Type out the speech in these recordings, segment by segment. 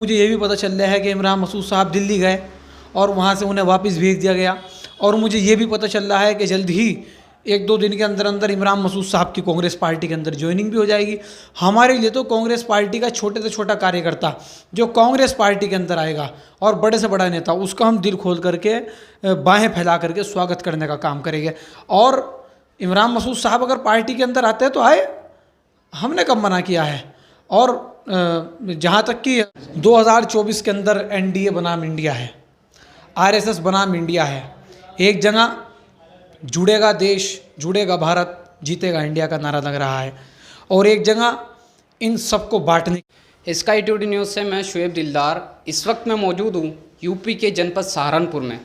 मुझे ये भी पता चल रहा है कि इमरान मसूद साहब दिल्ली गए और वहाँ से उन्हें वापस भेज दिया गया। और मुझे ये भी पता चल रहा है कि जल्द ही 1-2 दिन के अंदर अंदर इमरान मसूद साहब की कांग्रेस पार्टी के अंदर ज्वाइनिंग भी हो जाएगी। हमारे लिए तो कांग्रेस पार्टी का छोटे से छोटा कार्यकर्ता जो कांग्रेस पार्टी के अंदर आएगा और बड़े से बड़ा नेता, उसका हम दिल खोल करके बाहें फैला करके स्वागत करने का काम करेंगे। और इमरान मसूद साहब अगर पार्टी के अंदर आते हैं तो आए, हमने कब मना किया है। और जहाँ तक कि 2024 के अंदर एनडीए बनाम इंडिया है, आरएसएस बनाम इंडिया है, एक जगह जुड़ेगा देश, जुड़ेगा भारत, जीतेगा इंडिया का नारा लग रहा है, और एक जगह इन सबको बांटने। स्काई टुडे न्यूज़ से मैं शुएब दिलदार इस वक्त मैं मौजूद हूँ यूपी के जनपद सहारनपुर में।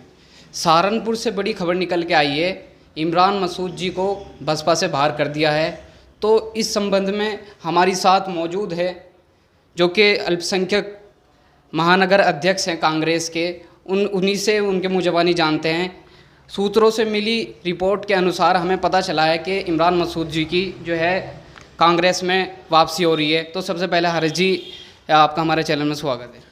सहारनपुर से बड़ी खबर निकल के आई है, इमरान मसूद जी को बसपा से बाहर कर दिया है। तो इस संबंध में हमारी साथ मौजूद है जो कि अल्पसंख्यक महानगर अध्यक्ष हैं कांग्रेस के, उन्हीं से उनके मुँह ज़बानी जानते हैं। सूत्रों से मिली रिपोर्ट के अनुसार हमें पता चला है कि इमरान मसूद जी की जो है कांग्रेस में वापसी हो रही है। तो सबसे पहले हरीश जी, आपका हमारे चैनल में स्वागत है।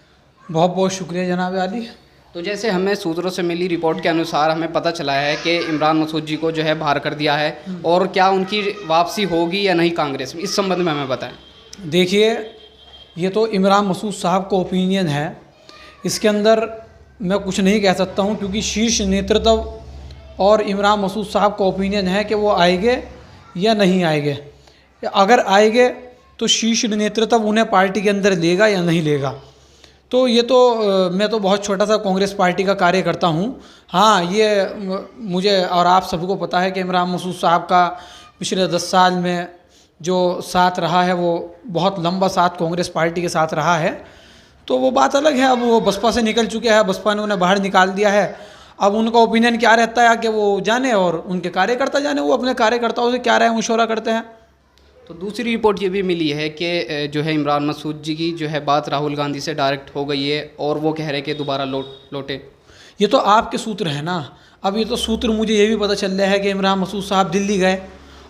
बहुत बहुत शुक्रिया जनाब आली। तो जैसे हमें सूत्रों से मिली रिपोर्ट के अनुसार हमें पता चला है कि इमरान मसूद जी को जो है बाहर कर दिया है, और क्या उनकी वापसी होगी या नहीं कांग्रेस में, इस संबंध में हमें बताएं। देखिए, ये तो इमरान मसूद साहब का ओपिनियन है, इसके अंदर मैं कुछ नहीं कह सकता हूँ, क्योंकि शीर्ष नेतृत्व और इमरान मसूद साहब का ओपिनियन है कि वो आएंगे या नहीं आएंगे। अगर आएंगे तो शीर्ष नेतृत्व उन्हें पार्टी के अंदर लेगा या नहीं लेगा। तो ये तो मैं तो बहुत छोटा सा कांग्रेस पार्टी का कार्यकर्ता हूँ। हाँ, ये मुझे और आप सबको पता है कि इमरान मसूद साहब का पिछले 10 साल में जो साथ रहा है वो बहुत लंबा साथ कांग्रेस पार्टी के साथ रहा है। तो वो बात अलग है, अब वो बसपा से निकल चुके हैं, बसपा ने उन्हें बाहर निकाल दिया है। अब उनका ओपिनियन क्या रहता है कि वो जाने और उनके कार्यकर्ता जाने, वो अपने कार्यकर्ताओं से क्या राय मशवरा करते हैं। तो दूसरी रिपोर्ट ये भी मिली है कि जो है इमरान मसूद जी की जो है बात राहुल गांधी से डायरेक्ट हो गई है, और वो कह रहे कि दोबारा लौटे। ये तो आपके सूत्र हैं ना। अब ये तो सूत्र मुझे ये भी पता चल रहा है कि इमरान मसूद साहब दिल्ली गए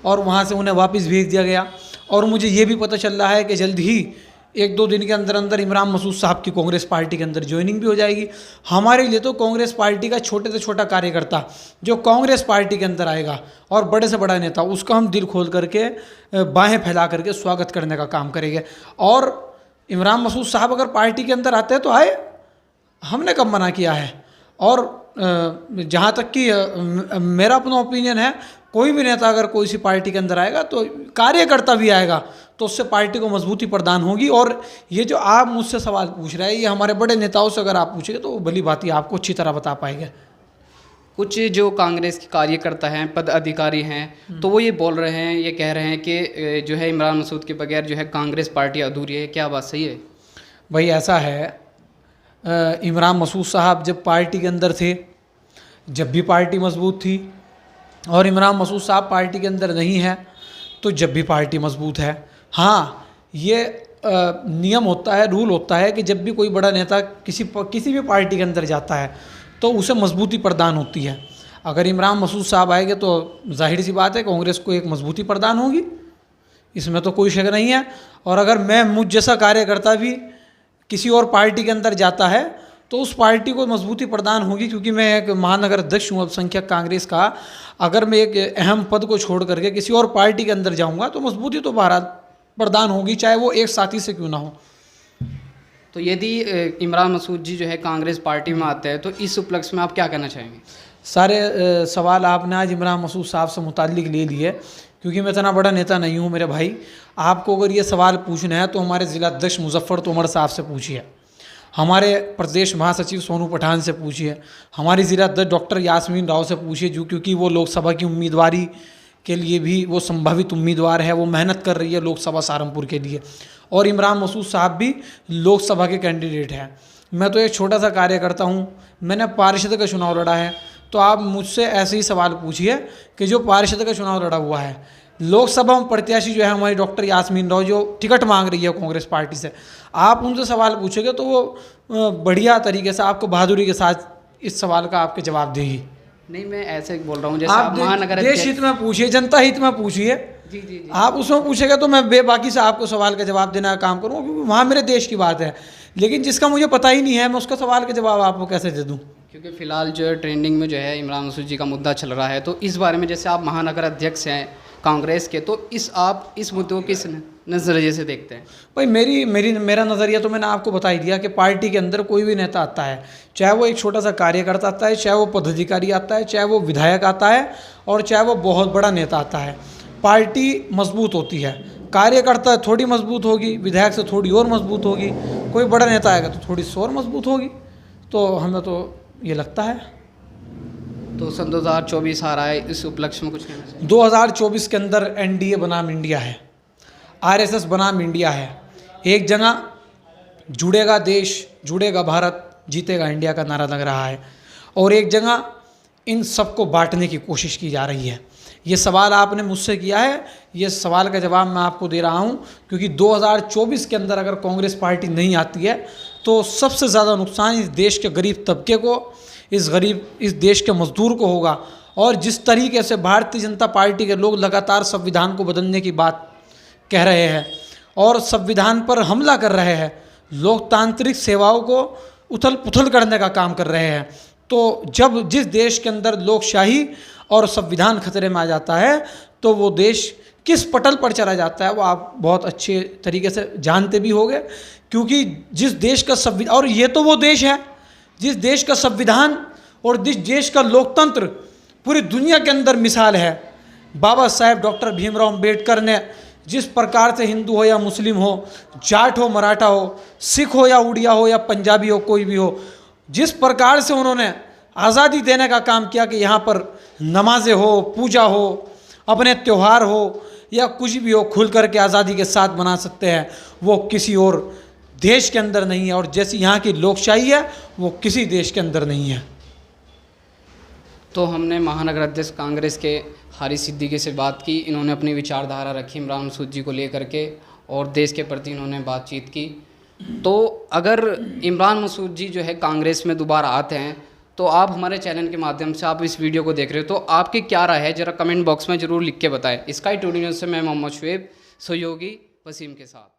और वहाँ से उन्हें वापस भेज दिया गया। और मुझे ये भी पता चल रहा है कि जल्द ही 1-2 दिन के अंदर अंदर इमरान मसूद साहब की कांग्रेस पार्टी के अंदर ज्वाइनिंग भी हो जाएगी। हमारे लिए तो कांग्रेस पार्टी का छोटे से छोटा कार्यकर्ता जो कांग्रेस पार्टी के अंदर आएगा और बड़े से बड़ा नेता, उसका हम दिल खोल करके बाहें फैला करके स्वागत करने का काम करेंगे। और इमरान मसूद साहब अगर पार्टी के अंदर आते हैं तो आए, हमने कब मना किया है। और जहाँ तक कि मेरा अपना ओपिनियन है, कोई भी नेता अगर कोई सी पार्टी के अंदर आएगा तो कार्यकर्ता भी आएगा तो उससे पार्टी को मजबूती प्रदान होगी। और ये जो आप मुझसे सवाल पूछ रहे हैं, ये हमारे बड़े नेताओं से अगर आप पूछेंगे तो भली बात ही आपको अच्छी तरह बता पाएंगे। कुछ जो कांग्रेस के कार्यकर्ता हैं, पद अधिकारी हैं, तो वो ये बोल रहे हैं, ये कह रहे हैं कि जो है इमरान मसूद के बगैर जो है कांग्रेस पार्टी अधूरी है। क्या बात सही है? भाई ऐसा है, इमरान मसूद साहब जब पार्टी के अंदर थे, जब भी पार्टी मजबूत थी, और इमरान मसूद साहब पार्टी के अंदर नहीं है तो जब भी पार्टी मजबूत है। हाँ, ये नियम होता है, रूल होता है कि जब भी कोई बड़ा नेता किसी भी पार्टी के अंदर जाता है तो उसे मजबूती प्रदान होती है। अगर इमरान मसूद साहब आएंगे तो जाहिर सी बात है कांग्रेस को एक मजबूती प्रदान होगी, इसमें तो कोई शक नहीं है। और अगर मुझ जैसा कार्यकर्ता भी किसी और पार्टी के अंदर जाता है तो उस पार्टी को मजबूती प्रदान होगी, क्योंकि मैं एक महानगर अध्यक्ष हूँ अल्पसंख्यक कांग्रेस का। अगर मैं एक अहम पद को छोड़ करके किसी और पार्टी के अंदर जाऊँगा तो मजबूती तो भारत प्रदान होगी, चाहे वो एक साथी से क्यों ना हो। तो यदि इमरान मसूद जी जो है कांग्रेस पार्टी में आते हैं तो इस उपलक्ष्य में आप क्या कहना चाहेंगे? सारे सवाल आपने आज इमरान मसूद साहब से मुताल्लिक ले लिए, क्योंकि मैं इतना बड़ा नेता नहीं हूँ मेरे भाई। आपको अगर ये सवाल पूछना है तो हमारे ज़िला अध्यक्ष मुजफ्फर तोमर साहब से पूछिए, हमारे प्रदेश महासचिव सोनू पठान से पूछिए, हमारी ज़िला अध्यक्ष डॉक्टर यास्मीन राव से पूछिए, जो क्योंकि वो लोकसभा की उम्मीदवारी के लिए भी वो संभावित उम्मीदवार है, वो मेहनत कर रही है लोकसभा सहारनपुर के लिए। और इमरान मसूद साहब भी लोकसभा के कैंडिडेट हैं। मैं तो एक छोटा सा कार्यकर्ता हूँ, मैंने पार्षद का चुनाव लड़ा है। तो आप मुझसे ऐसे ही सवाल पूछिए कि जो पार्षद का चुनाव लड़ा हुआ है, लोकसभा में प्रत्याशी जो है हमारी डॉक्टर यास्मीन राव, जो टिकट मांग रही है कांग्रेस पार्टी से, आप उनसे सवाल पूछोगे तो वो बढ़िया तरीके से आपको बहादुरी के साथ इस सवाल का आपके जवाब देगी। नहीं, मैं ऐसे बोल रहा हूँ जैसे आप महानगर देश हित में पूछिए, जनता हित में पूछिए, जी जी जी। आप उसमें पूछेगा तो मैं बेबाकी से आपको सवाल का जवाब देने का काम करूँगा, क्योंकि वहाँ मेरे देश की बात है। लेकिन जिसका मुझे पता ही नहीं है, मैं उसका सवाल का जवाब आपको कैसे दे दूँ? क्योंकि फ़िलहाल जो है ट्रेंडिंग में जो है इमरान मसूद जी का मुद्दा चल रहा है, तो इस बारे में जैसे आप महानगर अध्यक्ष हैं कांग्रेस के, तो आप इस मुद्दे को किस नज़रिए से देखते हैं? भाई मेरा नज़रिया तो मैंने आपको बता ही दिया कि पार्टी के अंदर कोई भी नेता आता है, चाहे वो एक छोटा सा कार्यकर्ता आता है, चाहे वो पदाधिकारी आता है, चाहे वो विधायक आता है, और चाहे वो बहुत बड़ा नेता आता है, पार्टी मजबूत होती है। कार्यकर्ता थोड़ी मजबूत होगी, विधायक से थोड़ी और मजबूत होगी, कोई बड़ा नेता आएगा तो थोड़ी सी और मजबूत होगी। तो हमें तो ये लगता है। तो सन 2024 आ रहा है, इस उपलक्ष्य में कुछ कहना चाहिए? 2024 के अंदर एनडीए बनाम इंडिया है, आरएसएस बनाम इंडिया है। एक जगह जुड़ेगा देश, जुड़ेगा भारत, जीतेगा इंडिया का नारा लग रहा है, और एक जगह इन सबको बांटने की कोशिश की जा रही है। ये सवाल आपने मुझसे किया है, ये सवाल का जवाब मैं आपको दे रहा हूँ, क्योंकि 2024 के अंदर अगर कांग्रेस पार्टी नहीं आती है तो सबसे ज़्यादा नुकसान इस देश के गरीब तबके को, इस देश के मजदूर को होगा। और जिस तरीके से भारतीय जनता पार्टी के लोग लगातार संविधान को बदलने की बात कह रहे हैं और संविधान पर हमला कर रहे हैं, लोकतांत्रिक सेवाओं को उथल पुथल करने का काम कर रहे हैं, तो जब जिस देश के अंदर लोकशाही और संविधान खतरे में आ जाता है तो वो देश किस पटल पर चला जाता है वो आप बहुत अच्छे तरीके से जानते भी होंगे। क्योंकि जिस देश का संविधान, और ये तो वो देश है जिस देश का संविधान और जिस देश का लोकतंत्र पूरी दुनिया के अंदर मिसाल है। बाबा साहेब डॉक्टर भीमराव अम्बेडकर ने जिस प्रकार से हिंदू हो या मुस्लिम हो, जाट हो मराठा हो, सिख हो या उड़िया हो या पंजाबी हो, कोई भी हो, जिस प्रकार से उन्होंने आज़ादी देने का काम किया कि यहाँ पर नमाजें हो, पूजा हो, अपने त्यौहार हो या कुछ भी हो, खुल कर के आज़ादी के साथ मना सकते हैं, वो किसी और देश के अंदर नहीं है। और जैसी यहाँ की लोकशाही है वो किसी देश के अंदर नहीं है। तो हमने महानगर अध्यक्ष कांग्रेस के हारिस सिद्दीकी से बात की, इन्होंने अपनी विचारधारा रखी इमरान मसूद जी को लेकर के और देश के प्रति इन्होंने बातचीत की। तो अगर इमरान मसूद जी जो है कांग्रेस में दोबारा आते हैं तो आप हमारे चैनल के माध्यम से आप इस वीडियो को देख रहे हो, तो आपकी क्या राय है ज़रा कमेंट बॉक्स में ज़रूर लिख के बताएं। स्काई टुडे न्यूज़ से मैं मोहम्मद शुएब, सहयोगी वसीम के साथ।